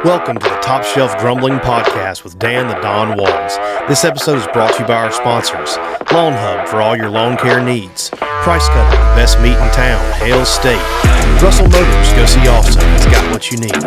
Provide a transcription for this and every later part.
Welcome to the Top Shelf Grumbling Podcast with Dan the Don Walls. This episode is brought to you by our sponsors. Lawn Hub for all your lawn care needs. Price Cutter, the best meat in town, Hale State. Russell Motors, go see Austin, it's got what you need.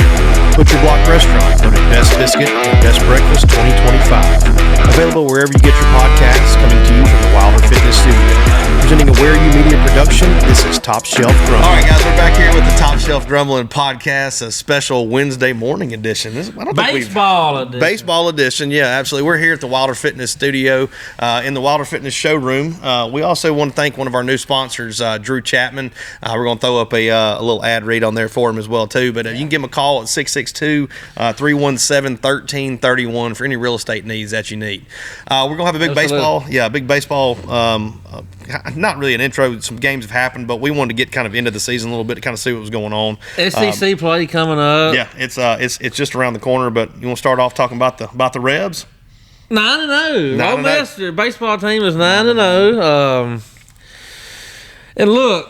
Butcher Block Restaurant, voted Best Biscuit and Best Breakfast 2025. Available wherever you get your podcasts, coming to you from the Wilder Fitness Studio. Presenting a Where You Media production, this is Top Shelf Grumbling. All right, guys, we're back here with the Top Shelf Grumbling Podcast, a special Wednesday morning edition. Baseball edition, yeah, absolutely. We're here at the Wilder Fitness Studio in the Wilder Fitness Showroom. We also want to thank one of our new sponsors, Drew Chapman. We're going to throw up a little ad read on there for him as well, too. But you can give him a call at 662-317-1331 for any real estate needs that you need. We're going to have a big baseball, not really an intro. Some games have happened, but we wanted to get kind of into the season a little bit to kind of see what was going on. SEC play coming up. Yeah, it's just around the corner. But you want to start off talking about the Rebs? 9-0. Ole Miss, their baseball team is 9-0. And look,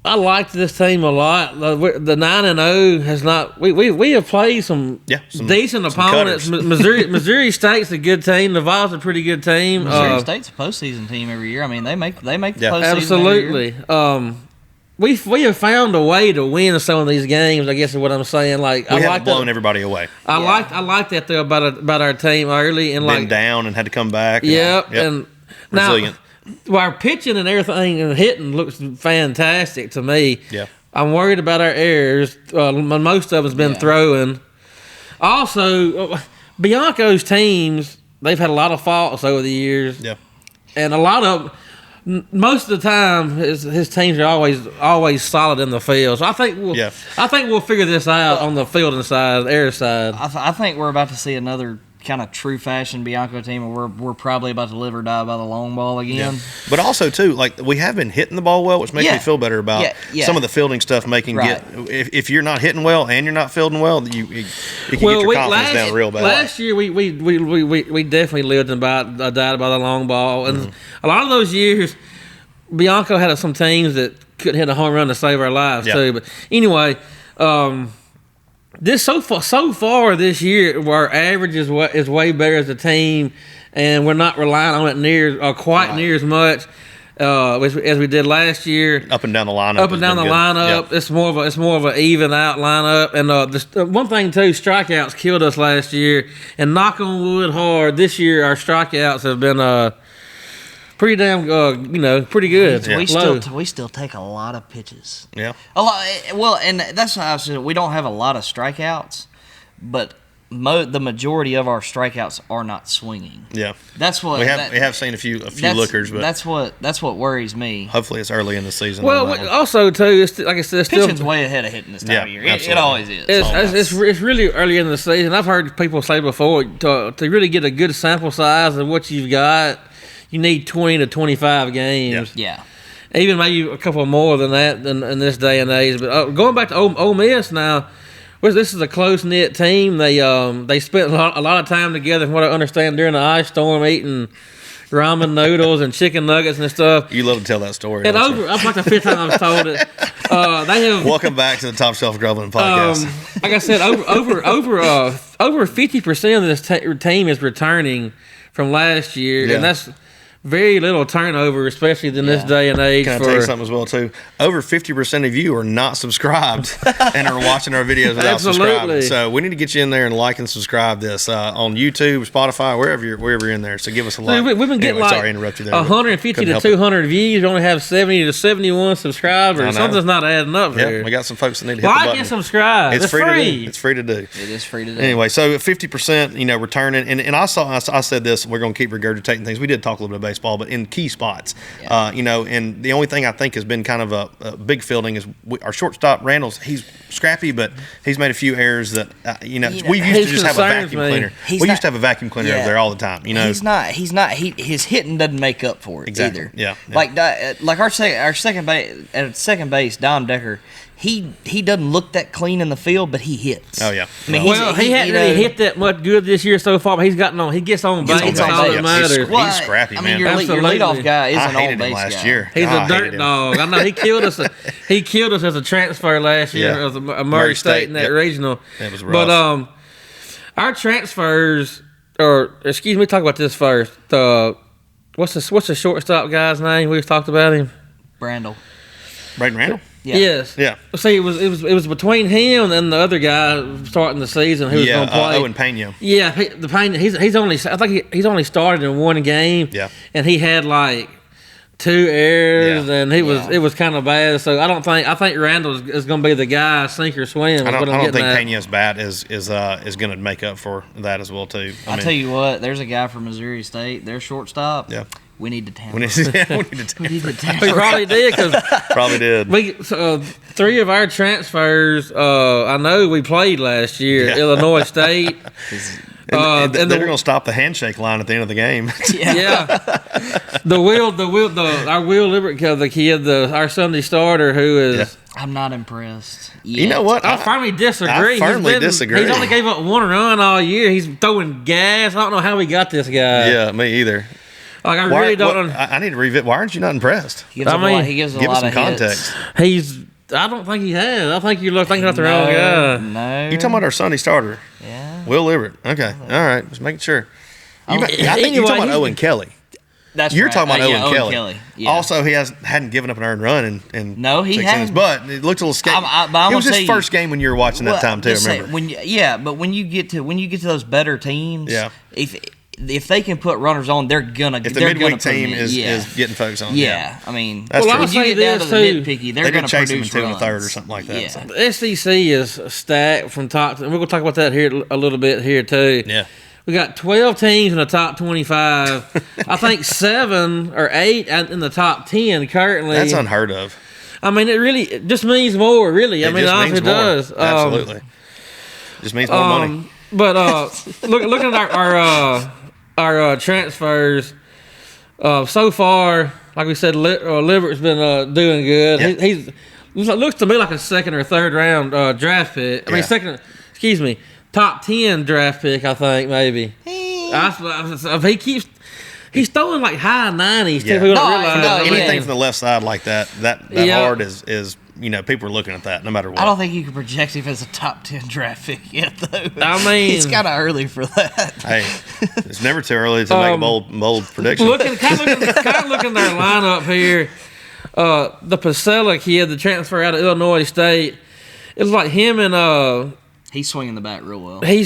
I liked this team a lot. The 9-0 has not. We have played some decent opponents. Missouri State's a good team. Nevada's a pretty good team. Missouri State's a postseason team every year. I mean, they make the postseason. Absolutely. Every year. We have found a way to win some of these games. I guess is what I'm saying. Like we haven't blown everybody away. I like that though about our team early and been down and had to come back. Yep. And resilient. Now, our pitching and everything and hitting looks fantastic to me. Yeah. I'm worried about our errors. Most of us been throwing. Also, Bianco's teams, they've had a lot of faults over the years. Yeah. And most of the time, his teams are always solid in the field. So I think we'll figure this out on the fielding side, air side. I think we're about to see another kind of true fashion Bianco team, and we're probably about to live or die by the long ball again. Yeah. But also too, like we have been hitting the ball well, which makes me feel better about some of the fielding stuff. If you're not hitting well and you're not fielding well, you can get your confidence down real bad. Last year we definitely lived and died by the long ball, and a lot of those years, Bianco had some teams that couldn't hit a home run to save our lives too. But anyway. This so far this year, our average is way better as a team, and we're not relying on it near as much as we did last year. Up and down the lineup. Yep. It's more of an even out lineup. And one thing too, strikeouts killed us last year. And knock on wood hard, this year our strikeouts have been pretty damn pretty good. Yeah. We still take a lot of pitches. Yeah. A lot. Well, and that's how I said we don't have a lot of strikeouts, but the majority of our strikeouts are not swinging. Yeah. That's what we have seen a few lookers, but that's what worries me. Hopefully, it's early in the season. Well, also too, it's, like I said, pitching's way ahead of hitting this time of year. It always is. It's really early in the season. I've heard people say before to really get a good sample size of what you've got. You need 20 to 25 games. Yeah. Even maybe a couple more than that in this day and age. But going back to Ole Miss now, this is a close-knit team. They spent a lot of time together, from what I understand, during the ice storm, eating ramen noodles and chicken nuggets and stuff. You love to tell that story. And I'm like the fifth time I've told it. They have. Welcome back to the Top Shelf Grumbling Podcast. Like I said, over 50% of this team is returning from last year, and that's very little turnover, especially in this day and age. Can I tell you something as well, too? Over 50% of you are not subscribed and are watching our videos without subscribing. So we need to get you in there and like and subscribe this on YouTube, Spotify, wherever you're in there. So give us a like. We've been getting sorry, I interrupted you there. 150 to 200 views. You only have 70 to 71 subscribers. Something's not adding up here. We got some folks that need to hit the button. Like and subscribe. It's free. It's free to do. It is free to do. Anyway, so 50%, returning. And I said this, we're going to keep regurgitating things. We did talk a little bit of baseball, but in key spots, and the only thing I think has been kind of a big fielding is our shortstop Randall's. He's scrappy, but he's made a few errors that we used to just have a vacuum cleaner. We used to have a vacuum cleaner over there all the time. He's not. His hitting doesn't make up for it either. Yeah. Like our second base, Dom Decker. he doesn't look that clean in the field, but he hits. Oh yeah. I mean, he hadn't really hit that much good this year so far, but he gets on base. That's all that matters. He's scrappy, man. I mean, your leadoff guy is an all base last guy. year. He's a dirt dog. I know he killed us. He killed us as a transfer last year as a Murray State in that regional. It was rough. But our transfers, or excuse me, talk about this first. What's the shortstop guy's name? We've talked about him. Braden Randall. Yeah. Yes. Yeah. See, it was between him and the other guy starting the season who was going to play. Owen Pena. Yeah, the Pena. He's only started in one game. Yeah. And he had like 2 errors, and it was kind of bad. So I think Randall is going to be the guy, sink or swim. I don't think Pena's bat is going to make up for that as well too. I'll tell you what, there's a guy from Missouri State, their shortstop. Yeah. We need to tamper. We need to tamper. We probably did Probably did. 3 of our transfers. I know we played last year. Yeah. Illinois State. And they're going to stop the handshake line at the end of the game. Yeah. Our Will Liberty, the kid, our Sunday starter, who is. Yeah. I'm not impressed. You know what? I firmly disagree. I firmly disagree. He's only gave up 1 run all year. He's throwing gas. I don't know how we got this guy. Yeah, me either. Like I really don't. I need to revisit. Why aren't you not impressed? He gives a Give lot us some of context. hits. I don't think he has. I think you're thinking about the wrong guy. No. You talking about our Sunday starter? Yeah. Will Liberty. Okay. All right. Just making sure. I think you're talking about Owen Kelly. You're talking about Owen Kelly. Yeah. Also, he hadn't given up an earned run in No, he 6 hadn't. innings, but it looked a little scary. It was his first game when you were watching that time too. Remember? But when you get to those better teams, yeah. If they can put runners on, they're gonna. If the midweek team is getting folks on, I mean, that's true. I'll when you say get down to this the too. nitpicky, they're gonna chase them produce in 2 runs. and a 3rd or something like that. Yeah. So. The SEC is stacked from top. And we're gonna talk about that here a little bit here too. Yeah. We got 12 teams in the top 25. I think 7 or 8 in the top 10 currently. That's unheard of. I mean, it just means more, really. I mean, it honestly does. Absolutely. Just means more money. But looking at our transfers, so far, like we said, Libert's been doing good. Yeah. He looks to me like a 2nd or 3rd round draft pick. I mean, top 10 draft pick, I think, maybe. He's throwing like high 90s. Yeah. People don't realize. Anything from the left side like that hard is people are looking at that no matter what. I don't think you can project him as a top 10 draft pick yet, though. I mean, it's kind of early for that. Hey, it's never too early to make a bold prediction. Looking at their lineup here, the Pasella kid, the transfer out of Illinois State, it was like him and he's swinging the bat real well. He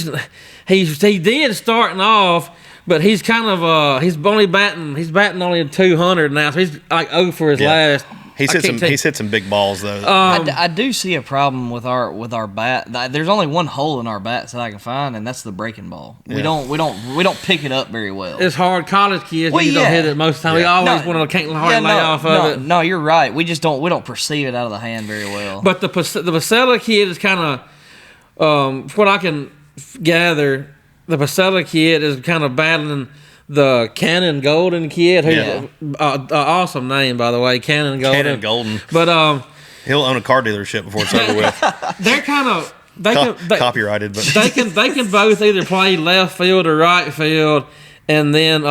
did starting off, but he's kind of he's batting only 200 now, so he's like 0 for his last. He's hit some big balls though. I do see a problem with our bat. There's only one hole in our bats that I can find, and that's the breaking ball. Yeah. We don't pick it up very well. It's hard. College kids, don't hit it most of the time. Yeah. We always want to lay off of it. No, you're right. We don't perceive it out of the hand very well. But the Pasella kid is kind of, from what I can gather, the Pasella kid is kind of battling the Cannon Golden kid, who's an awesome name, by the way, Cannon Golden. Cannon Golden. But he'll own a car dealership before it's over with. They're kind of copyrighted, but they can both either play left field or right field, and then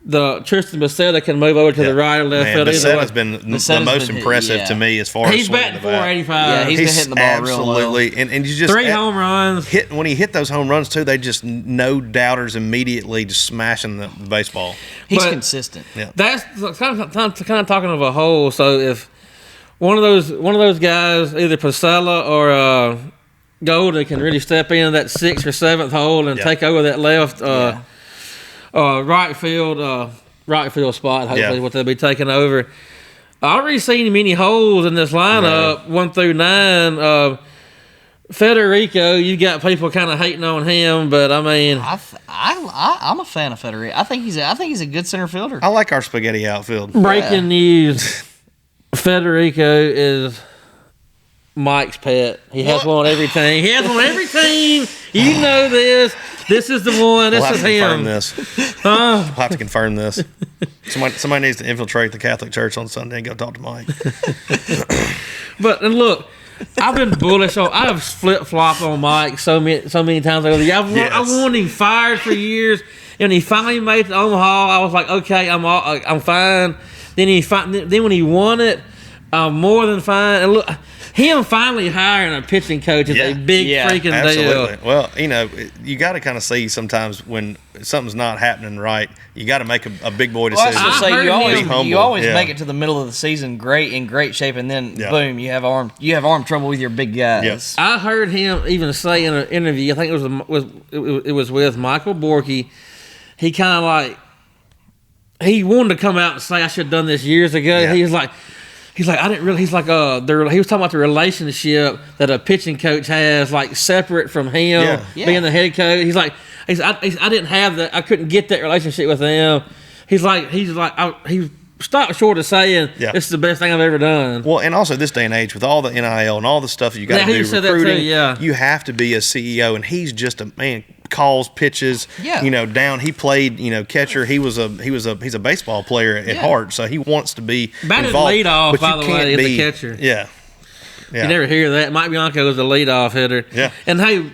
the Tristan Bassetta can move over to the right or left field. Bassetta's been the most impressive to me as far as he's batting 485. Yeah, he's been hitting the ball real well. Absolutely, and you just 3 home runs. When he hit those home runs too, they just no doubters immediately just smashing the baseball. He's consistent. Yeah, that's kind of talking of a whole. So if one of those guys, either Pasella or Golden, can really step into that 6th or 7th hole and take over that left. Right field spot, hopefully, what they'll be taking over. I already seen many holes in this lineup, 1 through 9. Federico, you got people kind of hating on him, but I mean, I'm a fan of Federico. I think he's a good center fielder. I like our spaghetti outfield. Breaking news: Federico is Mike's pet. He has one on every team. You know this. This is the one. This We'll is have to confirm him. this. Huh? We'll have to confirm this. Somebody needs to infiltrate the Catholic Church on Sunday and go talk to Mike. But and look, I've been bullish on. I've flip flopped on Mike so many times over the year. I wanted him fired for years, and he finally made it to Omaha. I was like, okay, I'm fine. Then when he won it, I'm more than fine. And look, him finally hiring a pitching coach is a big freaking absolutely. deal. Well, you got to kind of see sometimes when something's not happening right. You got to make a big boy decision. Well, I was gonna say, you always Yeah. make it to the middle of the season in great shape, and then boom, you have arm trouble with your big guys. Yes. I heard him even say in an interview. I think it was with Michael Borky. He kind of like he wanted to come out and say I should have done this years ago. Yeah. He's like I didn't really. He's like he was talking about the relationship that a pitching coach has, like separate from him being the head coach. He's like I didn't have that. I couldn't get that relationship with him. He stopped short of saying this is the best thing I've ever done. Well, and also this day and age with all the NIL and all the stuff that you got to do recruiting, you have to be a CEO, and he's just a man. Calls pitches, down. He played, catcher. He's a baseball player at heart, so he wants to be involved. Lead off, but by you the can't way, be the catcher. Yeah. You never hear that. Mike Bianco was the leadoff hitter. Yeah. And hey,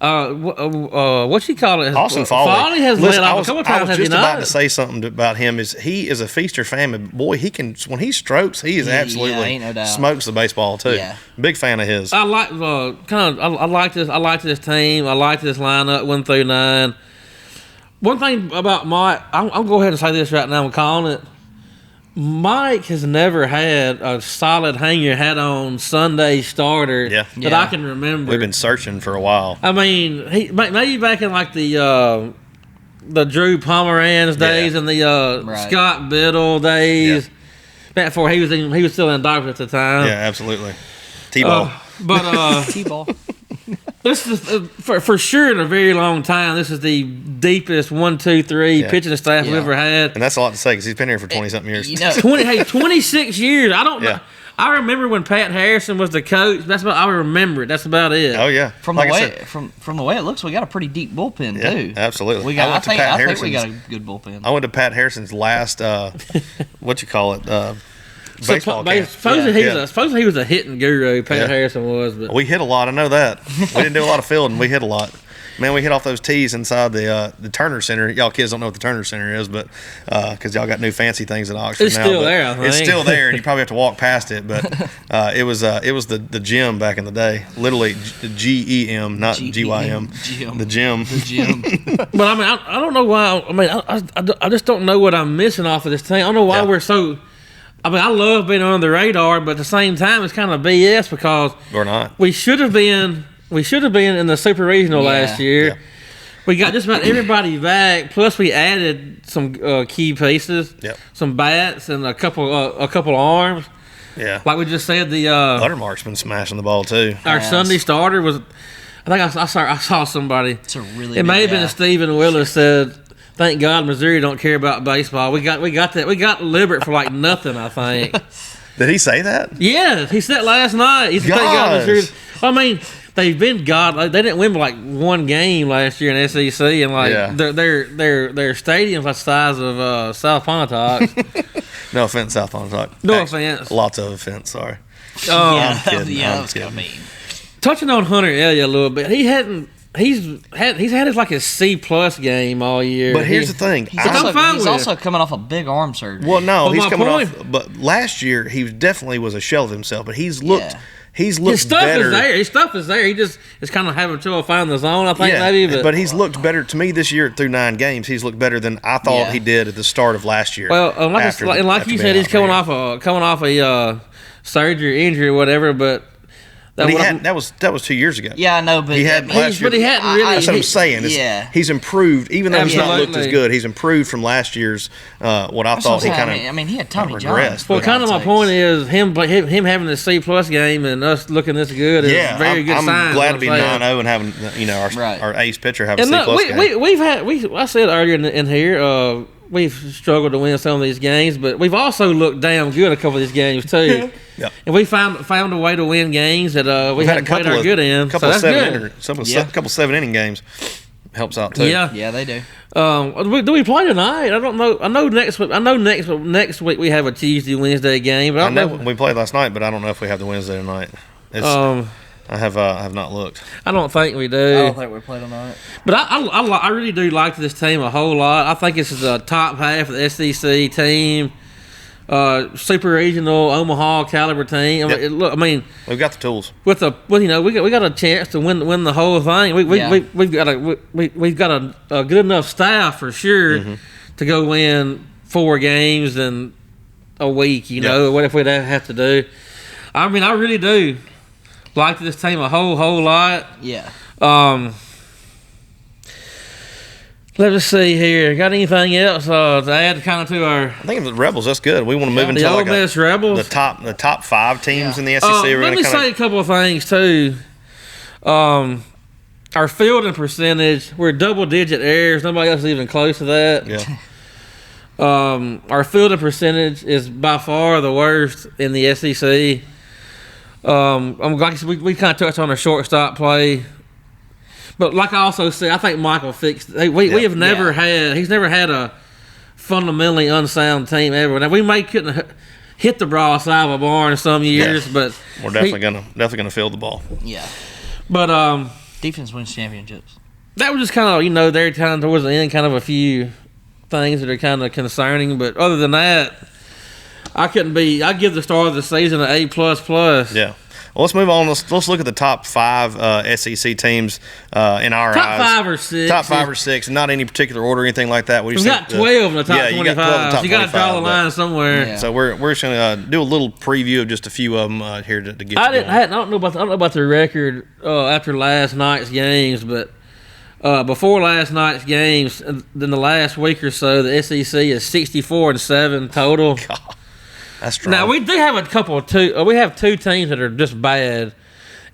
what you call it? Austin Foley. Foley has led off a couple times. I was just about to say something about him. He is a feast or famine. Boy, he can when he strokes, he is absolutely ain't no doubt. smokes the baseball too. Yeah. Big fan of his. I like I like this. I like this team. I like this lineup 1 through 9. One thing about Mike, I'll go ahead and say this right now. I'm calling it. Mike has never had a solid hang your hat on Sunday starter that I can remember. We've been searching for a while. I mean, maybe back in like the Drew Pomeranz days and the Scott Biddle days. Back before he was still in Dodgers at the time. Yeah, absolutely. T-ball. T-ball. This is for sure in a very long time. This is the deepest 1, 2, 3 pitching staff we've ever had, and that's a lot to say because he's been here for 20-something years. 26 years. I don't know. I remember when Pat Harrison was the coach. That's about I remember. That's about it. Oh yeah, from the way it looks, we got a pretty deep bullpen too. Absolutely. I think we got a good bullpen. I went to Pat Harrison's last baseball camp. Supposedly he was a hitting guru. Pat Harrison was, but we hit a lot. I know that. We didn't do a lot of fielding. We hit a lot. Man, we hit off those tees inside the Turner Center. Y'all kids don't know what the Turner Center is, but because y'all got new fancy things at Oxford it's now. Still there, I think. It's still there, and you probably have to walk past it. But it was the gym back in the day. Literally GEM, not GYM. The gym. The gym. But I mean, I don't know why. I mean, I just don't know what I'm missing off of this team. I don't know why we're so. I mean, I love being on the radar, but at the same time, it's kind of BS because we're not. We should have been in the Super Regional last year. Yeah. We got just about everybody back. Plus, we added some key pieces, some bats, and a couple arms. Yeah, like we just said, the Buttermark's been smashing the ball too. Our Sunday starter was. I think I saw somebody. It's a really. It may have been Stephen Willis said. Thank God Missouri don't care about baseball. We got that. We got Libert for like nothing, I think. Did he say that? Yeah, he said last night. He said, thank God Missouri. I mean, they've been They didn't win like one game last year in SEC, and like their stadium's like the size of South Pontotoc. No offense, South Pontotoc. No offense. Lots of offense. Sorry. I'm kidding. I'm kidding. Touching on Hunter Elliott a little bit, He's had his C+ game all year. But here's the thing. He's also coming off a big arm surgery. Well, no, he's coming off. But last year he definitely was a shell of himself. But he's looked. He's looked his stuff better. Is there. His stuff is there. He just is kind of having trouble finding the zone. I think maybe. But he's looked better to me this year through 9 games. He's looked better than I thought he did at the start of last year. Well, like you said, he's coming off a surgery, injury, or whatever. But. That was 2 years ago. Yeah, I know, but he hadn't really. That's what I'm saying. He's improved, even though he's not looked as good. He's improved from last year's. What I thought he kind of. I mean, he had Tommy John. Well, kind of my point is him having the C+ game and us looking this good is a very good sign. I'm glad to be 9-0 and having our ace pitcher have a C+ game. I said earlier in here. We've struggled to win some of these games, but we've also looked damn good a couple of these games too. And we found a way to win games that we hadn't played our good in. Couple 7-inning games. helps out too. Yeah, they do. Do we play tonight? I don't know. I know next week we have a Tuesday Wednesday game. But I know we played last night, but I don't know if we have the Wednesday tonight. I have not looked. I don't think we do. I don't think we play tonight. But I really do like this team a whole lot. I think this is the top half of the SEC team. Super regional Omaha caliber team. I mean, we've got the tools. We got a chance to win the whole thing. We've got a good enough staff for sure to go win 4 games in a week. What if we'd have to do? I mean, I really do like this team a whole lot. Yeah. Let us see here. Got anything else to add kind of to our... I think the Rebels, that's good. We want to move into the Ole Miss Rebels. The top 5 teams in the SEC. Let me say a couple of things, too. Our fielding percentage, we're double-digit errors. Nobody else is even close to that. Yeah. Our fielding percentage is by far the worst in the SEC. We kind of touched on our shortstop play. But like I also said, I think Michael fixed. We have never had. He's never had a fundamentally unsound team ever. Now we couldn't hit the broad side of a barn some years, but we're definitely gonna field the ball. Yeah. But defense wins championships. That was just kind of their time towards the end, kind of a few things that are kind of concerning. But other than that, I give the start of the season an A++. Yeah. Well, let's move on. Let's look at the top 5 SEC teams in our eyes. Top 5 or 6. Top 5 or 6, not any particular order or anything like that. We've got 12 in the top 25. You got you got to draw the line somewhere. Yeah. So we're just going to do a little preview of just a few of them here to get. I don't know about the record after last night's games, but before last night's games, in the last week or so, the SEC is 64-7 total. God. That's strong. Now we do have we have 2 teams that are just bad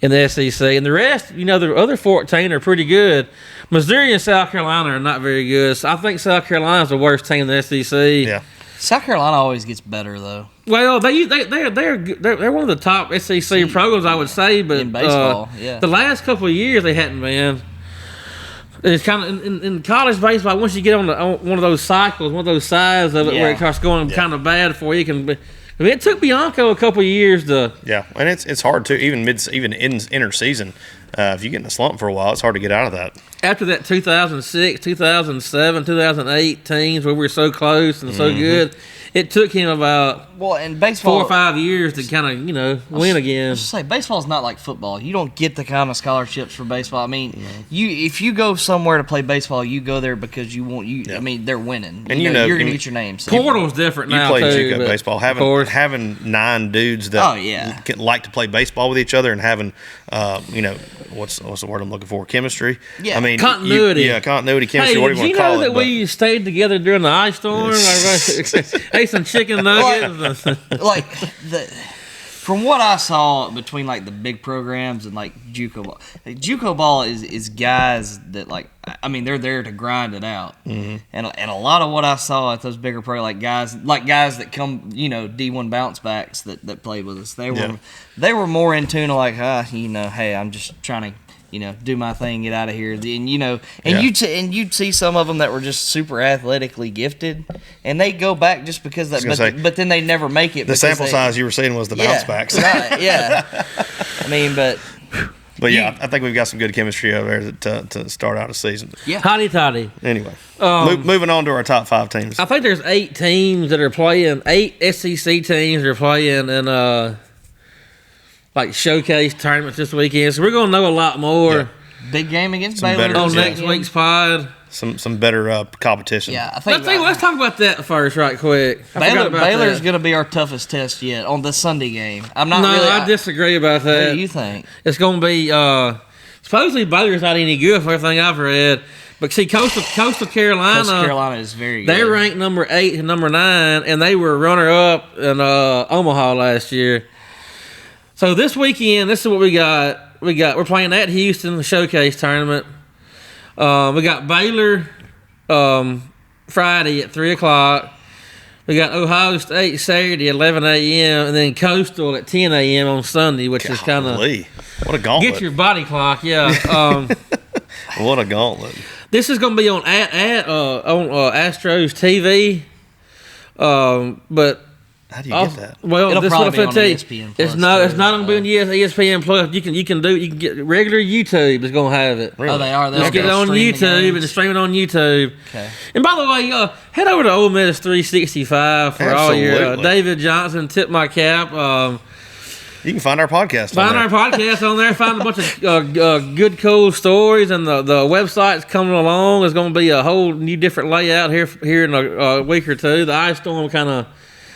in the SEC, and the rest, the other 14 are pretty good. Missouri and South Carolina are not very good. So I think South Carolina's the worst team in the SEC. Yeah. South Carolina always gets better though. Well, they're one of the top SEC programs, I would say, but in baseball, the last couple of years they hadn't been. It's kind of in college baseball. Once you get on one of those cycles, one of those sides of it, where it starts going kind of bad for you, it took Bianco a couple of years to. Yeah, and it's hard too. Even in inner season, if you get in a slump for a while, it's hard to get out of that. After that 2006, 2007, 2008 teams where we were so close and so good, it took him about in baseball 4 or 5 years to kind of win again. Just say baseball's not like football. You don't get the kind of scholarships for baseball. I mean, if you go somewhere to play baseball, you go there because you want I mean, they're winning, and you're going to get your name. So Portal's different now. You play JUCO baseball, having 9 dudes that like to play baseball with each other, and having what's the word I'm looking for? Chemistry. Yeah. I mean, continuity. Continuity, chemistry. Hey, what do you want to call it? Did you know that we stayed together during the ice storm? Ate some chicken nuggets. From what I saw between the big programs and JUCO ball, JUCO ball is guys that they're there to grind it out, and a lot of what I saw at those bigger programs, guys that come D1 bounce backs that played with us, they were more in tune hey, I'm just trying to do my thing, get out of here. And you'd see some of them that were just super athletically gifted, and they go back just because that. But then they never make it. The sample size you were seeing was the bounce backs. Right, yeah. I mean, but I think we've got some good chemistry over there to start out a season. Yeah, hotty. Anyway, moving on to our top 5 teams. I think there's 8 teams that are playing. 8 SEC teams are playing in showcase tournaments this weekend, so we're gonna know a lot more. Yeah. Big game against Baylor on next week's pod. Some better competition. Yeah, I think. Let's talk about that first, right quick. Baylor's gonna be our toughest test yet on the Sunday game. I disagree about that. What do you think? It's gonna be supposedly Baylor's not any good for everything I've read. But see, Coastal Carolina is very good. They're ranked number 8 and number 9, and they were runner-up in Omaha last year. So this weekend, this is what we got. We're playing at Houston, the showcase tournament. We got Baylor Friday at 3:00. We got Ohio State Saturday at 11 a.m. and then Coastal at 10 a.m. on Sunday, which is kind of what a gauntlet. Get your body clock, yeah. What a gauntlet. This is going to be on Astros TV. But how do you get that? Well, It'll this is what probably I'm be on tell you. ESPN Plus, It's not going to be on ESPN Plus. You can get regular YouTube is going to have it. Really? Oh, they are. Just get it on YouTube and stream it on YouTube. Okay. And by the way, head over to Ole Miss 365 for all your Absolutely. David Johnson. Tip my cap. You can find our podcast. Find our podcast on there. Find a bunch of good, cool stories, and the website's coming along. There's going to be a whole new, different layout here in a week or two. The ice storm kind of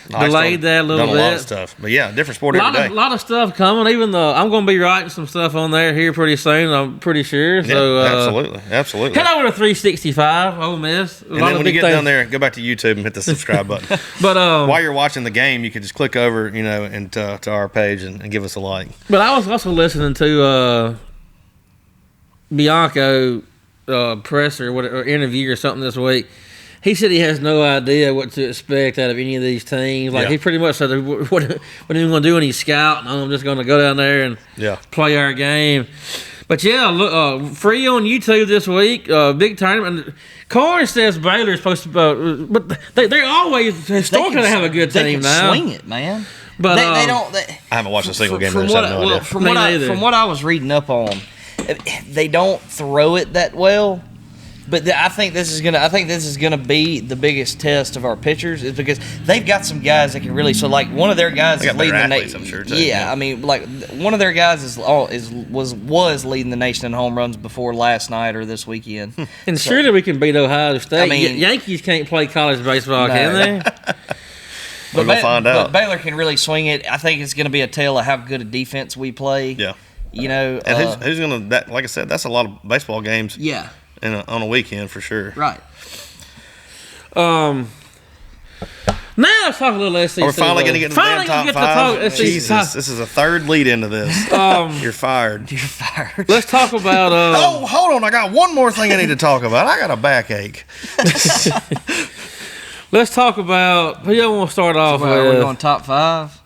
delayed that a little bit. Done a lot of stuff, but yeah, different sport every day. A lot of stuff coming. Even though I'm going to be writing some stuff on there here pretty soon, I'm pretty sure. So absolutely. head over to 365 Ole Miss. And then when you get down there, go back to YouTube and hit the subscribe button. But while you're watching the game, you can just click over, and to our page and give us a like. But I was also listening to Bianco presser or interview or something this week. He said he has no idea what to expect out of any of these teams. Like, he pretty much said, what are we going to do when he's scouting? I'm just going to go down there and play our game. But, look, free on YouTube this week, big tournament. Corn says Baylor's supposed to but they're always historically have a good team now. They can swing it, man. But they don't. I haven't watched a single game. From what I was reading up on, they don't throw it that well. But I think this is gonna be the biggest test of our pitchers, is because they've got some guys that can really. So like one of their guys is leading the nation. I'm sure, too. Yeah, I mean, like one of their guys was leading the nation in home runs before last night or this weekend. And surely we can beat Ohio State. I mean, Yankees can't play college baseball, can they? We're gonna find out. But Baylor can really swing it. I think it's going to be a tale of how good a defense we play. Yeah. And who's going to? Like I said, that's a lot of baseball games. Yeah. On a weekend for sure. Right. Now let's talk a little SEC. We're finally going to get in the damn top five. Jesus, this is a third lead into this. You're fired. You're fired. Let's talk about. Oh, hold on! I got one more thing I need to talk about. I got a backache. Let's talk about who y'all want to start off with. We're going top five,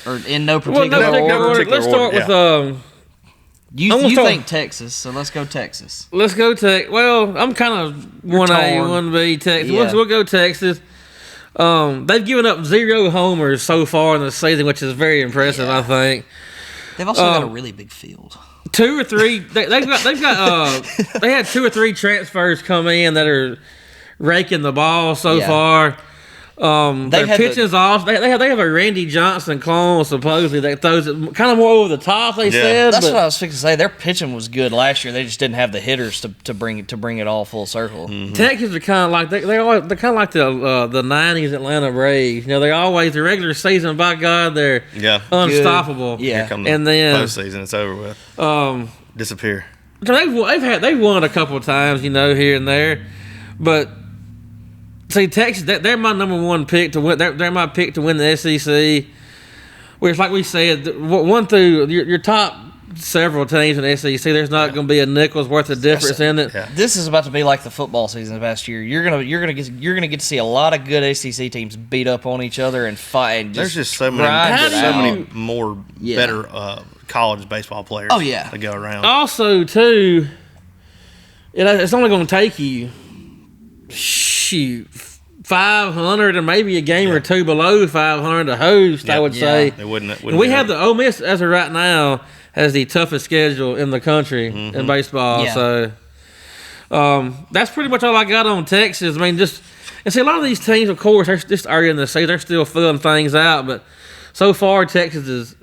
or in no particular order. Let's start with. You think Texas, so let's go Texas. Let's go Texas. Well, I'm kind of 1A, 1B Texas. Yeah. We'll go Texas. They've given up 0 homers so far in the season, which is very impressive, I think. They've also got a really big field. 2 or 3. They had 2 or 3 transfers come in that are raking the ball so far. Their pitching's off. They have a Randy Johnson clone supposedly that throws it kind of more over the top. They said that's what I was fixing to say. Their pitching was good last year. They just didn't have the hitters to bring it all full circle. Mm-hmm. Texas are kind of like they're kind of like the '90s Atlanta Braves. The regular season, by God, they're unstoppable. Good. Yeah, and then postseason, it's over with. Disappear. They've won a couple of times, here and there, but. See, Texas, they're my number 1 pick to win. They're my pick to win the SEC. Which, like we said, 1 through your top several teams in the SEC, there's not going to be a nickel's worth of difference in it. Yeah. This is about to be like the football season of last year. You're gonna get to see a lot of good SEC teams beat up on each other and fight. And there's just so many more better college baseball players. Oh yeah, to go around. Also, too, it's only going to take you. 500 or maybe a game or 2 below 500 to host, I would say. It wouldn't we have the Ole Miss, as of right now, has the toughest schedule in the country in baseball. Yeah. So that's pretty much all I got on Texas. I mean, and see, a lot of these teams, of course, they're just early in the season. They're still filling things out. But so far, Texas has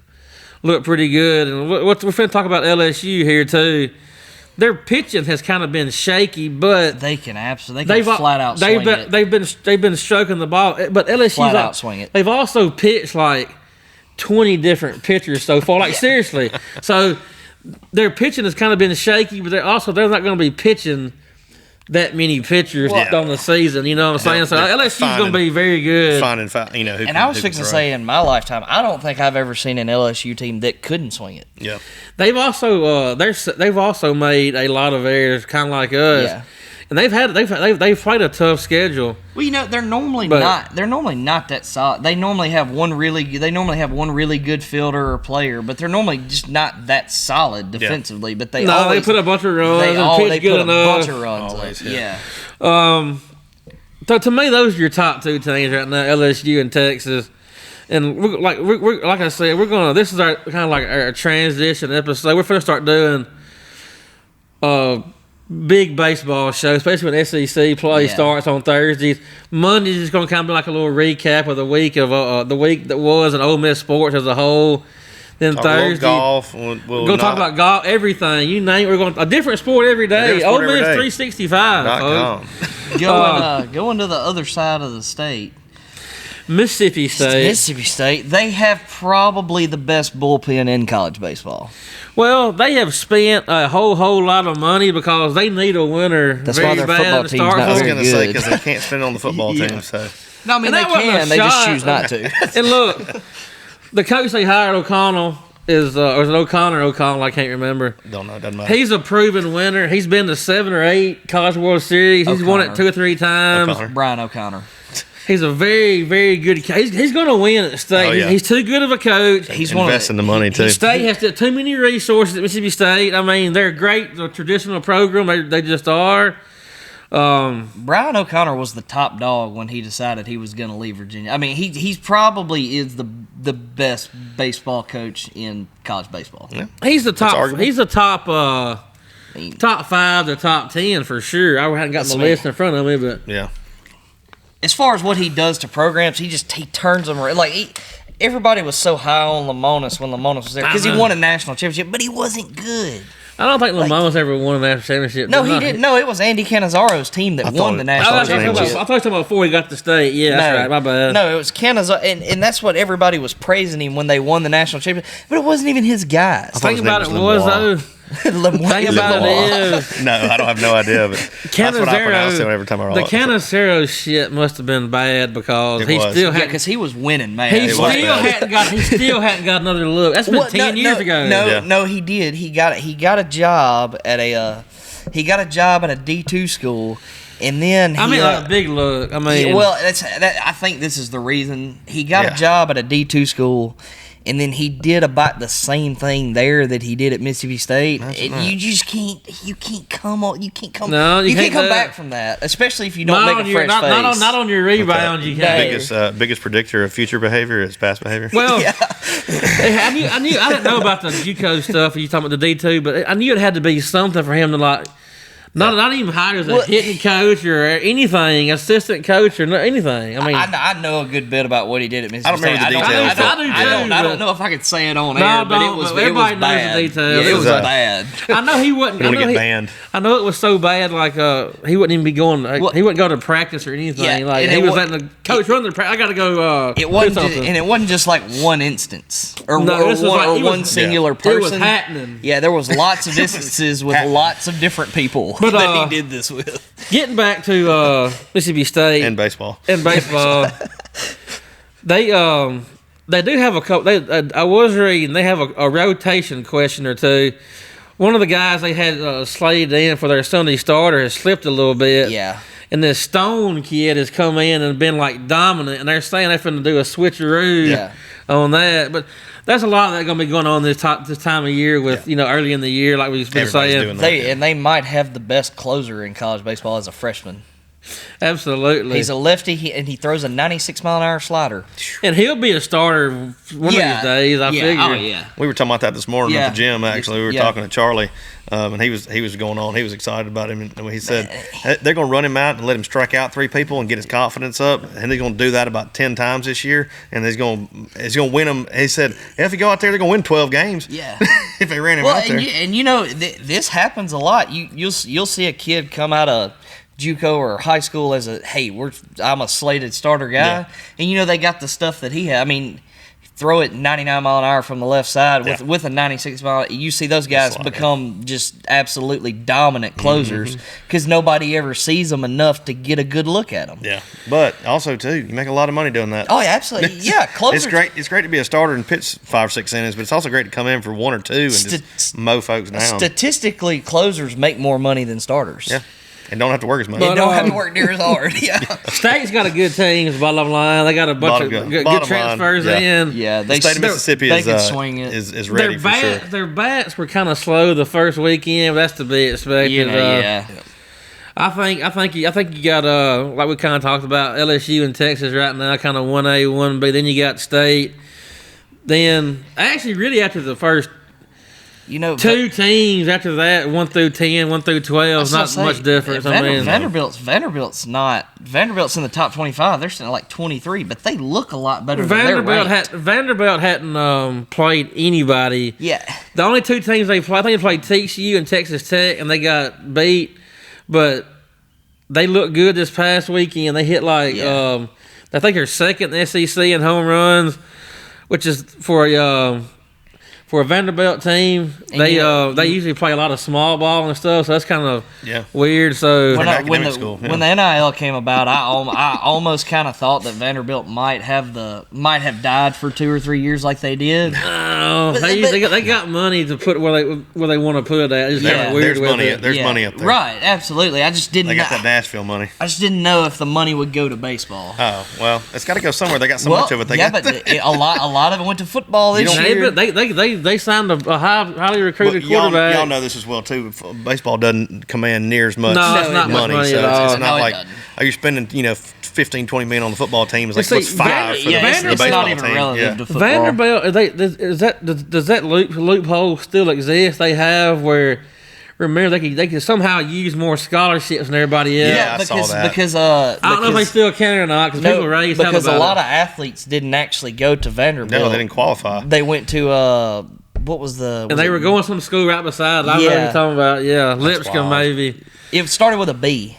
looked pretty good. And we're going to talk about LSU here, too. Their pitching has kind of been shaky, but they can flat out swing it. They've been stroking the ball, but LSU flat out swing it. They've also pitched like 20 different pitchers so far. Like seriously, so their pitching has kind of been shaky, but they're not going to be pitching that many pitchers on the season. You know what I'm saying? So LSU's going to be very good. And I was fixing to say, in my lifetime, I don't think I've ever seen an LSU team that couldn't swing it. Yeah. They've also made a lot of errors, kind of like us. and they've played a tough schedule. Well, they're normally not that solid. They normally have one really good fielder or player, but they're normally just not that solid defensively. But they put a bunch of runs. They put a bunch of runs. Always, yeah. So to me, those are your top two teams right now: LSU and Texas. And we're like I said, we're gonna. This is our kind of like our transition episode. We're gonna start doing big baseball show, especially when SEC play starts on Thursdays. Monday's just gonna kind of be like a little recap of the week that was and Ole Miss sports as a whole. Then talk Thursday, golf. We're gonna talk about golf, everything you name. We're going a different sport every day. Ole Miss 365. Going to the other side of the state. Mississippi State. They have probably the best bullpen in college baseball. Well, they have spent a whole lot of money because they need a winner. That's very why their bad football to team's start not with. I was going to say, good. because they can't spend it on the football team. So. No, I mean, And they that wasn't a can. They just shot. choose not to. And look, the coach they hired, O'Connell, is it O'Connell? I can't remember. Don't know. Doesn't matter. He's a proven winner. He's been to 7 or 8 College World Series. He's won it 2 or 3 times. O'Connor. Brian O'Connor. He's a very, very good. He's going to win at State. Oh, yeah. He's too good of a coach. He's investing the money too. State has too many resources at Mississippi State. I mean, they're great. The traditional program. They just are. Brian O'Connor was the top dog when he decided he was going to leave Virginia. I mean, he's probably is the best baseball coach in college baseball. Yeah. He's the top. arguable. He's the top. Top 5 to top 10 for sure. I hadn't got the list in front of me, but Yeah. As far as what he does to programs, he turns them around. Like everybody was so high on Lamonis when Lamonis was there because he won a national championship, but he wasn't good. I don't think Lamonis ever won a national championship. No, he didn't. No, it was Andy Canizaro's team that won the national championship. I thought you were talking about before he got to State. Yeah, that's right. My bad. No, it was Canizaro, and that's what everybody was praising him when they won the national championship. But it wasn't even his guys. Think about it was though. Think about it is. No, I don't have no idea, but that's what I pronounce it every time I roll. The Canizaro shit must have been bad because because he was winning, man. He still hadn't got another look. That's been 10 years ago. No, he did. He got a job at a D2 school. And then a big look. I mean, I think this is the reason he got a job at a D2 school, and then he did about the same thing there that he did at Mississippi State. You just can't come back from that, especially if you don't make a fresh face. Not on your rebounds. You can't. Biggest predictor of future behavior is past behavior. Well, I didn't know about the JUCO stuff. You talking about the D2, but I knew it had to be something for him to like. Not even hired as a hitting coach or anything, assistant coach or anything. I mean, I know a good bit about what he did at Mississippi State. I don't remember the details. I don't know if I could say it on air, but it was bad. Knows the details. It was bad. I know he wasn't. Going to get banned. I know it was so bad. Like he wouldn't even be going. He wouldn't go to practice or anything. Yeah, like he was letting the coach run the practice. I got to go. It wasn't just like one instance or one singular person. It was happening. Yeah, there was lots of instances with lots of different people that he did this with. Getting back to Mississippi State and baseball, they do have a couple. I was reading they have a rotation question or two. One of the guys they had slated in for their Sunday starter has slipped a little bit. Yeah. And this Stone kid has come in and been like dominant, and they're saying they're finna do a switcheroo on that. But there's a lot of that going to be going on this time of year with, early in the year, like we've been saying. They might have the best closer in college baseball as a freshman. Absolutely. He's a lefty, and he throws a 96-mile-an-hour slider. And he'll be a starter one of these days, I figure. Oh, yeah. We were talking about that this morning at the gym, actually. We were talking to Charlie, and he was going on. He was excited about him. And he said they're going to run him out and let him strike out 3 people and get his confidence up. And he's going to do that about 10 times this year. And he's going to win them. He said, if you go out there, they're going to win 12 games. Yeah. If they ran him out there. This happens a lot. You'll see a kid come out of JUCO or high school as I'm a slated starter guy, and they got the stuff that he had. I mean, throw it 99 mile an hour from the left side with a 96 mile. You see those guys become just absolutely dominant closers because nobody ever sees them enough to get a good look at them. Yeah, but also too, you make a lot of money doing that. Oh, absolutely. Yeah, closers. It's great to be a starter and pitch 5 or 6 innings, but it's also great to come in for 1 or 2 and just mow folks down. Statistically, closers make more money than starters. Yeah. And don't have to work as much. And don't have to work near as hard. Yeah. State's got a good team. Is bottom line. They got a bunch of good transfers in. Yeah, the state of Mississippi can swing it. is ready for sure. Their bats were kind of slow the first weekend. But that's to be expected. Yeah. I think you got like we kind of talked about LSU and Texas right now, kind of 1A, 1B. Then you got State. Then actually, really after the first. Two teams after that, 1 through 10, 1 through 12, not much difference. Vanderbilt's in the top 25. They're sitting at like 23, but they look a lot better than their ranked. Vanderbilt hadn't played anybody. Yeah. The only two teams they played, I think they played TCU and Texas Tech, and they got beat. But they looked good this past weekend. They hit I think they're second in the SEC in home runs, which is for a Vanderbilt team, they usually play a lot of small ball and stuff, so that's kind of weird. So when the NIL came about, I almost kind of thought that Vanderbilt might have died for 2 or 3 years like they did. No, they got money to put where they want to put it at. It's kind of weird. There's money up there, right? Absolutely. I just didn't. They got that Nashville money. I just didn't know if the money would go to baseball. Oh well, it's got to go somewhere. They got so much of it. But a lot of it went to football this year. They signed a highly recruited quarterback. Y'all know this as well too. Baseball doesn't command near as much money, so at all. It's not like you're spending 15, 20 million on the football team. It's like what's five for the baseball not even team. Relative to football. Vanderbilt, does that loophole still exist? They have where. Remember, they could somehow use more scholarships than everybody else. Yeah, I saw that. I don't know if they still can or not because people raised hell about it. Because a lot of athletes didn't actually go to Vanderbilt. No, they didn't qualify. They went to what was the? And they were going to some school right beside. I know what you're talking about. Lipscomb maybe. It started with a B.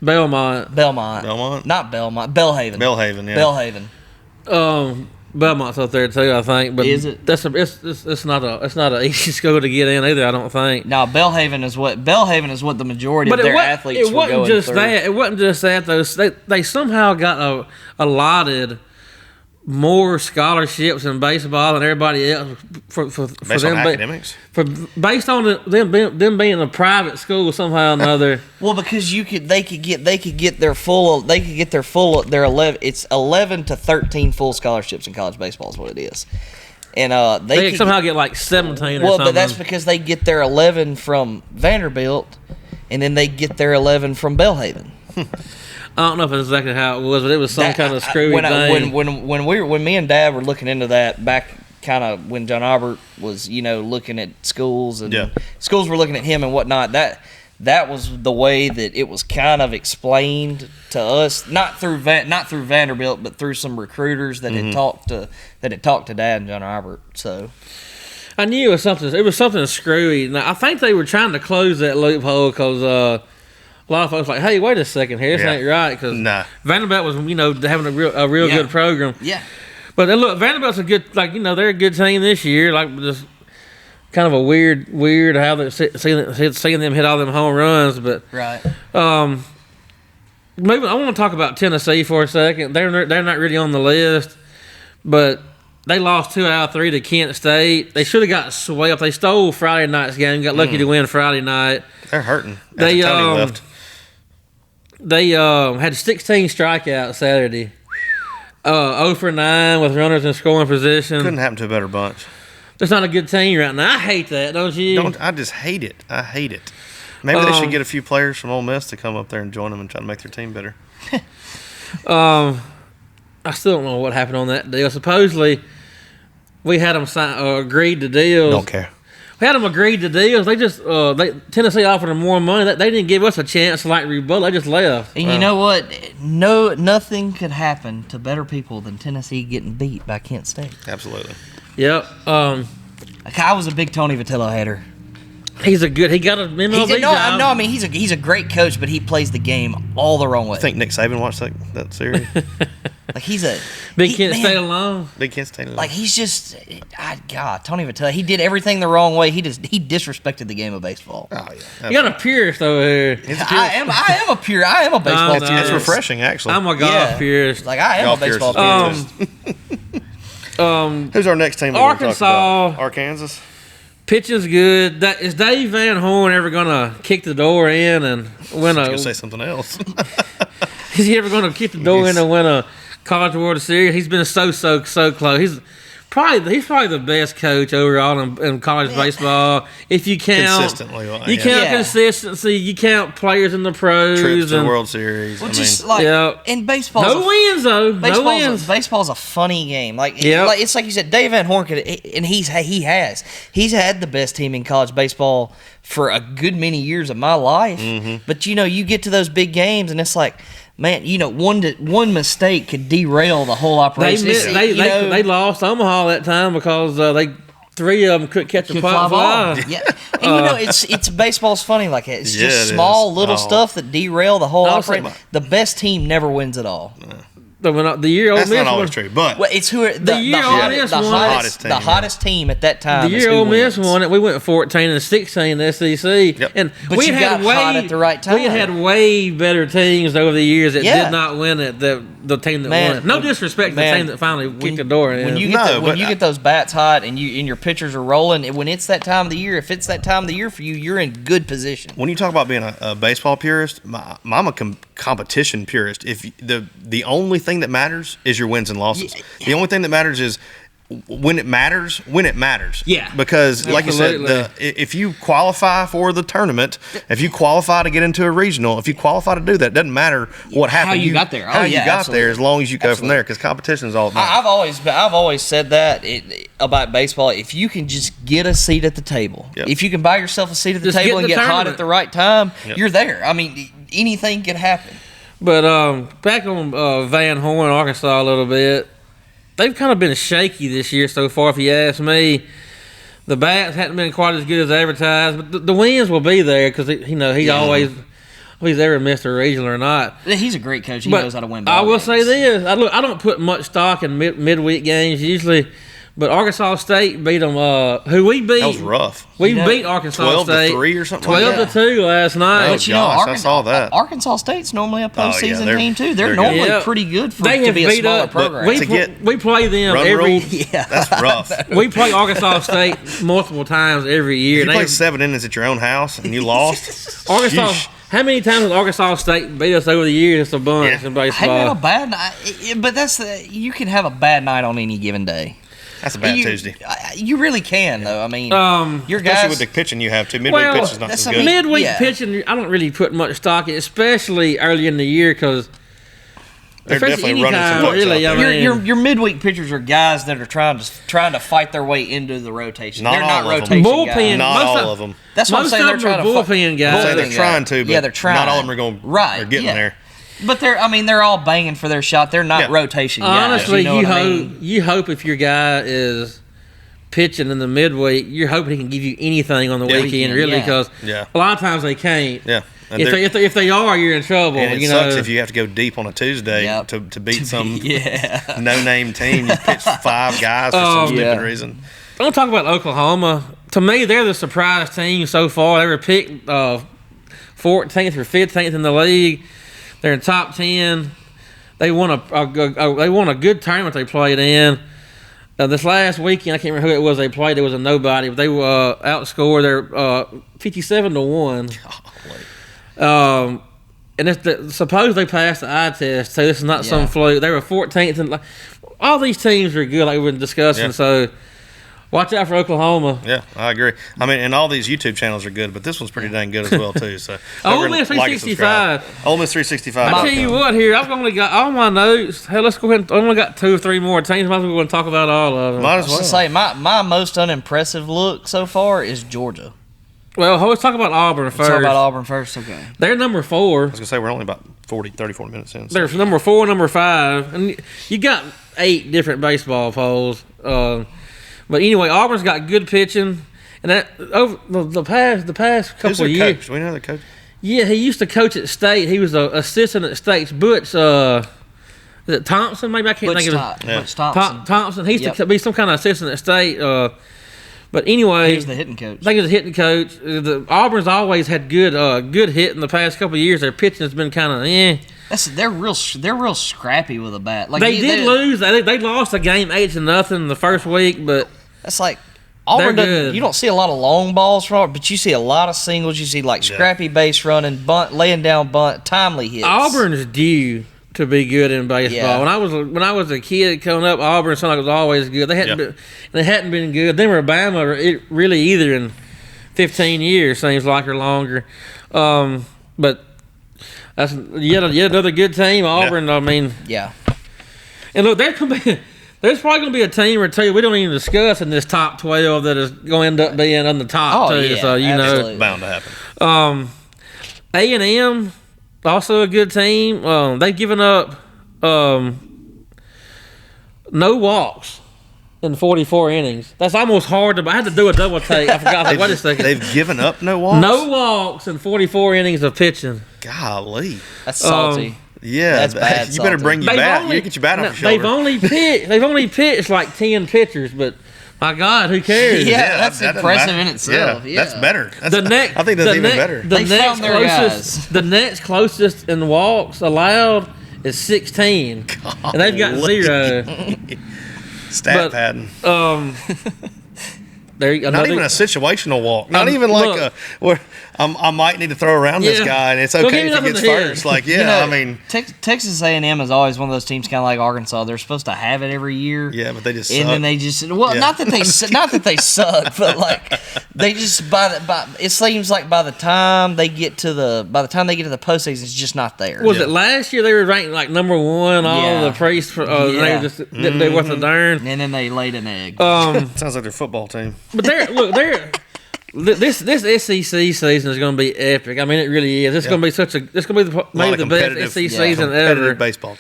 Belmont, not Belmont. Belhaven. Belmont's up there too, I think. But is it? It's not an easy school to get in either. I don't think. No, Belhaven is what the majority of their athletes were going through. It wasn't just that though. They somehow got allotted more scholarships in baseball than everybody else for based them on academics. Based on them being a private school somehow or another. Well, because they could get their 11. It's 11 to 13 full scholarships in college baseball is what it is, and they could somehow get like 17. Well, or something. But that's because they get their 11 from Vanderbilt, and then they get their 11 from Belhaven. I don't know if that's exactly how it was, but it was some kind of screwy thing. When me and Dad were looking into that back, kind of when John Albert was looking at schools and schools were looking at him and whatnot. That was the way that it was kind of explained to us, not through Vanderbilt, but through some recruiters that had talked to Dad and John Albert. So I knew it was something. It was something screwy. Now, I think they were trying to close that loophole because. A lot of folks like, hey, wait a second here, this ain't right because Vanderbilt was, having a real good program. Yeah. But look, Vanderbilt's a good, they're a good team this year. Like just kind of a weird how they're seeing them hit all them home runs. But right. Maybe I want to talk about Tennessee for a second. They're not really on the list, but they lost 2 out of 3 to Kent State. They should have got swept. They stole Friday night's game. Got lucky to win Friday night. They're hurting. Tony left. They had 16 strikeouts Saturday. 0 for 9 with runners in scoring position. Couldn't happen to a better bunch. That's not a good team right now. I hate that, don't you? I just hate it. I hate it. Maybe they should get a few players from Ole Miss to come up there and join them and try to make their team better. I still don't know what happened on that deal. Supposedly, we had them agreed to deals. Don't care. We had them agreed to deals. They just Tennessee offered them more money. They didn't give us a chance to rebuttal. They just left. And you know what? Nothing could happen to better people than Tennessee getting beat by Kent State. Absolutely. Yep. I was a big Tony Vitello hater. He got a MLB job. No, I mean he's a great coach, but he plays the game all the wrong way. I think Nick Saban watched that series. Like he's a Big Kent State alone. Like he's just, God, Tony Vitello. He did everything the wrong way. He disrespected the game of baseball. Oh yeah, you got a purist over here. I am a baseball purist. It's refreshing, actually. I'm a golf purist. Like I am a baseball purist. Who's our next team? Arkansas. Arkansas. Pitching's good. Is Dave Van Horn ever gonna kick the door in and win I was gonna say something else. Is he ever gonna kick the door in and win a College World Series? He's been so close. He's probably the best coach overall in college baseball. If you count consistently, you count consistency, you count players in the pros, trips to the World Series. In baseball, no wins though. No wins. Baseball's a funny game. It's like you said, Dave Van Horn and he's had the best team in college baseball for a good many years of my life. Mm-hmm. But you get to those big games and it's like, man, one mistake could derail the whole operation. They lost Omaha that time because three of them couldn't catch a fly. Yeah, and it's baseball's funny like that. It's just small little stuff that derail the whole operation. The best team never wins it all. The year Ole Miss not always true, but it's the hottest team at that time. The year Ole Miss won it, we went 14-16 in the SEC, but we had hot at the right time. We had way better teams over the years that did not win it. The team that won it. No disrespect to the team that finally kicked the door in. When you get those bats hot and your pitchers are rolling, when it's that time of the year, if it's that time of the year for you, you're in good position. When you talk about being a baseball purist, I'm a competition purist. If the only thing that matters is your wins and losses. The only thing that matters is when it matters. Yeah. Because, like you said, if you qualify for the tournament, if you qualify to get into a regional, if you qualify to do that, it doesn't matter what happened. How you got there. How you got there, as long as you go from there, because competition is all that matters. I've always said that about baseball. If you can just get a seat at the table, if you can buy yourself a seat at the table and get hot at the right time, you're there. I mean, anything can happen. But back on Van Horn, Arkansas a little bit, they've kind of been shaky this year so far, if you ask me. The bats haven't been quite as good as advertised, but the wins will be there because he always, if he's ever missed a regional or not. He's a great coach. He knows how to win. I will say this: I don't put much stock in midweek games usually. But Arkansas State beat them. Who we beat? That was rough. We beat Arkansas State 12-3 or something. 12-2 last night. But I saw that. Arkansas State's normally a postseason team too. They're normally pretty good to be a smaller program. We play them every. That's rough. We play Arkansas State multiple times every year. If you play 7 innings at your own house and you lost. Arkansas. How many times has Arkansas State beat us over the years? It's a bunch in baseball. Had a bad night, but you can have a bad night on any given day. That's a bad Tuesday. You really can, though. I mean, your especially guys with the pitching you have too. Midweek pitch is not so good. Midweek pitching, I don't really put much stock in, especially early in the year because they're definitely running some bucks really. out there. Your midweek pitchers are guys that are trying to fight their way into the rotation. They're not rotation guys. Not all of them. That's what I'm saying. They're trying to bullpen guys. They're trying to, but they're trying. Not all of them are going. They're getting there. But they're all banging for their shot. They're not rotation guys. Honestly, you hope if your guy is pitching in the midweek, you're hoping he can give you anything on the weekend, really, because a lot of times they can't. Yeah. If they are, you're in trouble. And it sucks if you have to go deep on a Tuesday to beat some no-name team. You pitch 5 guys for some stupid reason. I want to talk about Oklahoma. To me, they're the surprise team so far. They were picked 14th or 15th in the league. They're in top 10. They won a good tournament they played in. This last weekend, I can't remember who it was they played. There was a nobody, but they were outscored. They're 57-1. And suppose they passed the eye test, so this is not some fluke. They were 14th, and all these teams are good, like we've been discussing. So watch out for Oklahoma. Yeah, I agree. I mean, and all these YouTube channels are good, but this one's pretty dang good as well too. So Ole Miss 365. Ole Miss 365. I tell you what, here I've only got all my notes. Hey, let's go ahead. I only got 2 or 3 more teams. Might as well go and talk about all of them. Might as well. Say my most unimpressive look so far is Georgia. Well, let's talk about Auburn first. Talk about Auburn first, okay. They're number 4. I was gonna say we're only about 30-40 minutes in. So. They're number 4, number 5, and you got 8 different baseball polls. But anyway, Auburn's got good pitching, and that over the past couple of years. Coach? Do we know the coach? Yeah, he used to coach at State. He was an assistant at State's. Butch, is it Thompson? Maybe I can't think of it. Butch Thompson. Thompson. He used to be some kind of assistant at State. But anyway, he was the hitting coach. I think he was the hitting coach. The Auburn's always had good hit in the past couple of years. Their pitching has been kind of They're real scrappy with a bat. Like they did lose. They lost a game 8-0 the first week, but that's like Auburn They're doesn't. good. You don't see a lot of long balls from Auburn, but you see a lot of singles. You see like scrappy base running, bunt, laying down bunt, timely hits. Auburn's due to be good in baseball. Yeah. When I was a kid coming up, Auburn sounded like it was always good. They hadn't been good. They were Bama really either in 15 years seems like or longer. But that's yet another good team. Auburn. I mean, Yeah. and look, there's probably going to be a team or two we don't even discuss in this top 12 that is going to end up being on the top two. Yeah, So absolutely. Bound to happen. A&M, also a good team. They've given up no walks in 44 innings. That's almost hard to. I had to do a double take. I forgot. Wait a second. They've given up no walks? No walks in 44 innings of pitching. Golly. That's salty. Yeah, That's bad you better salty. bring your bat. You get your bat off your shoulder. They've only pitched like 10 pitchers, but my God, who cares? Yeah, that's that doesn't impressive matter. in itself. Yeah. That's better. I think that's even better. The They next found their guys. the next closest in walks allowed is 16, and they've got 0. Stat padding. Not Not even a situational walk. Not even like where I might need to throw around this Yeah. guy, and it's Don't okay give me if he nothing gets to hit. first. Like, I mean, Texas A&M is always one of those teams, kind of like Arkansas. They're supposed to have it every year. yeah, but they just And suck. then they just not that they suck, but like they just it seems like by the time they get to the postseason, it's just not there. Was it last year they were ranked like number 1 all Yeah. the priests they Yeah. just didn't do worth a darn. And then they laid an egg. Sounds like their football team. But this SEC season is going to be epic. I mean, it really is. It's going to be maybe the best SEC season competitive ever. baseball.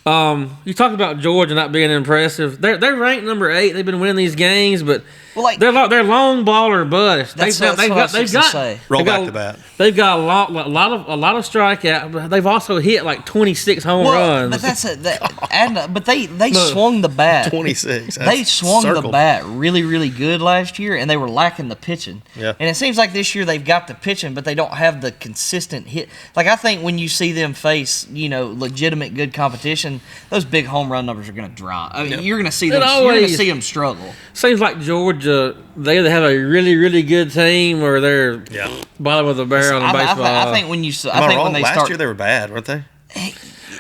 You talked about Georgia not being impressive. They're ranked number 8. They've been winning these games, but they're long baller bust. They've got Roll back to bat. They've got a lot of strikeout, but they've also hit like 26 home runs. But but they swung the bat. 26. They swung the circled. bat really, really good last year, and they were lacking the pitching. Yeah. And it seems like this year they've got the pitching, but they don't have the consistent hit. Like, I think when you see them face, legitimate good competition, those big home run numbers are going to drop. I mean, you're going to see them. You're going to see them struggle. Seems like Georgia, they either have a really, really good team or they're bottom of the barrel in baseball. I think when you, last year they were bad, weren't they?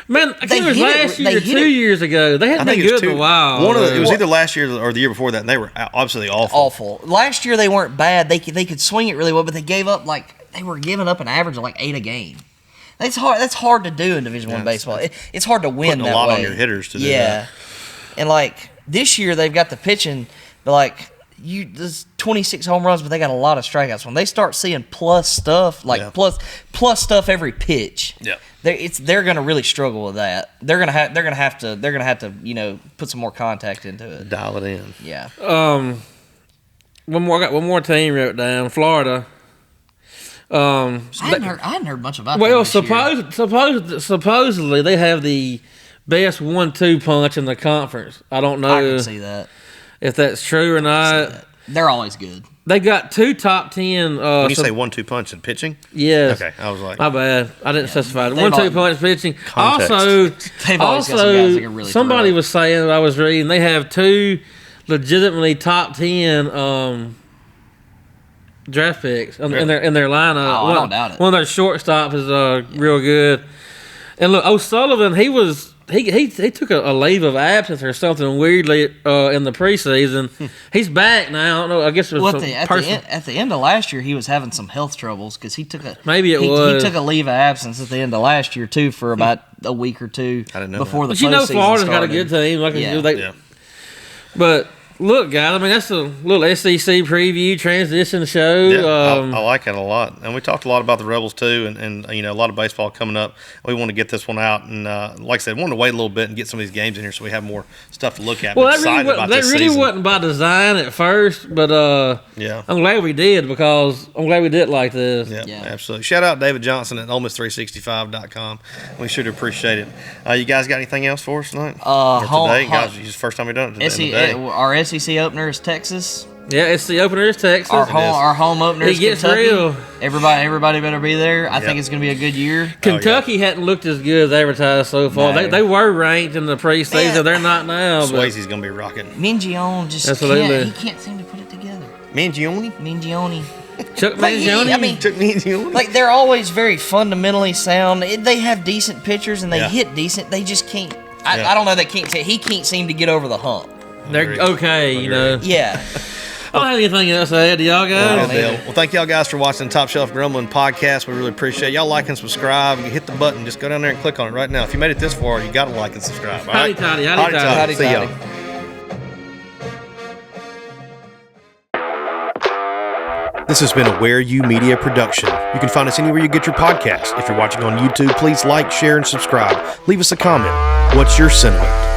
Man, I think it was hit it- last they year or hit 2 it- years ago. They hadn't been good in a while. It was either last year or the year before that, and they were absolutely awful. Awful. Last year they weren't bad. They could swing it really well, but they were giving up an average of like 8 a game. That's hard. That's hard to do in Division I baseball. It's hard to win Putting that a lot way. on your hitters to do that. And like this year they've got the pitching, but like there's 26 home runs, but they got a lot of strikeouts. When they start seeing plus stuff, plus stuff every pitch, they're going to really struggle with that. They're going to have to put some more contact into it. Dial it in. Yeah. I got one more team wrote down. Florida. I hadn't heard much about Well, them this year. supposedly they have the best 1-2 punch in the conference. I don't know I can see that. if that's true or not. They're always good. They got 2 top 10. When you say 1-2 punch in pitching? Yes. Okay, I was like, My bad. I didn't specify. They've 1-2 all- punch pitching. Context. They've always got some guys that can really somebody throw. was saying that I was reading they have 2 legitimately top 10 draft picks in their lineup. I don't doubt it. One of their shortstops is real good. And look, O'Sullivan, he took a leave of absence or something weirdly in the preseason. He's back now. I don't know. I guess it was At the end of last year, he was having some health troubles because he took Maybe it he was. he took a leave of absence at the end of last year too for about a week or two I didn't know before that. the But postseason Florida's got a started. good team. Yeah. But look, guys, I mean, that's a little SEC preview transition show. Yeah, I like it a lot. And we talked a lot about the Rebels, too, and a lot of baseball coming up. We want to get this one out. And like I said, wanted to wait a little bit and get some of these games in here so we have more stuff to look at. Well, That really wasn't by design at first, but I'm glad we did because I'm glad we did like this. Yeah, absolutely. Shout out David Johnson at OleMiss365.com. We should appreciate it. You guys got anything else for us tonight? Or today? Guys, it's the first time we've done it today. Our SEC opener is Texas. Yeah, it's the opener is Texas. Our home opener is It gets Kentucky. real. Everybody better be there. I think it's going to be a good year. Kentucky hadn't looked as good as advertised so far. No. They were ranked in the preseason. Man. They're not now. But Swayze's going to be rocking. Mingione just Absolutely. can't seem to put it together. Mangione. Chuck Like, Mangione. I mean, Chuck Mangione. like they're always very fundamentally sound. They have decent pitchers and they Yeah. hit decent. They just can't. Yeah. I don't know. He can't seem to get over the hump. they're okay, you know. Yeah. I don't have anything else to add to y'all guys. Well, thank y'all guys for watching the Top Shelf Grumbling podcast. We really appreciate y'all. Like and subscribe. You hit the button. Just go down there and click on it right now. If you made it this far, you got to like and subscribe. All right? Howdy, Howdy, toddy. See y'all. This has been a Where You Media production. You can find us anywhere you get your podcast. If you're watching on YouTube, please like, share, and subscribe. Leave us a comment. What's your sentiment?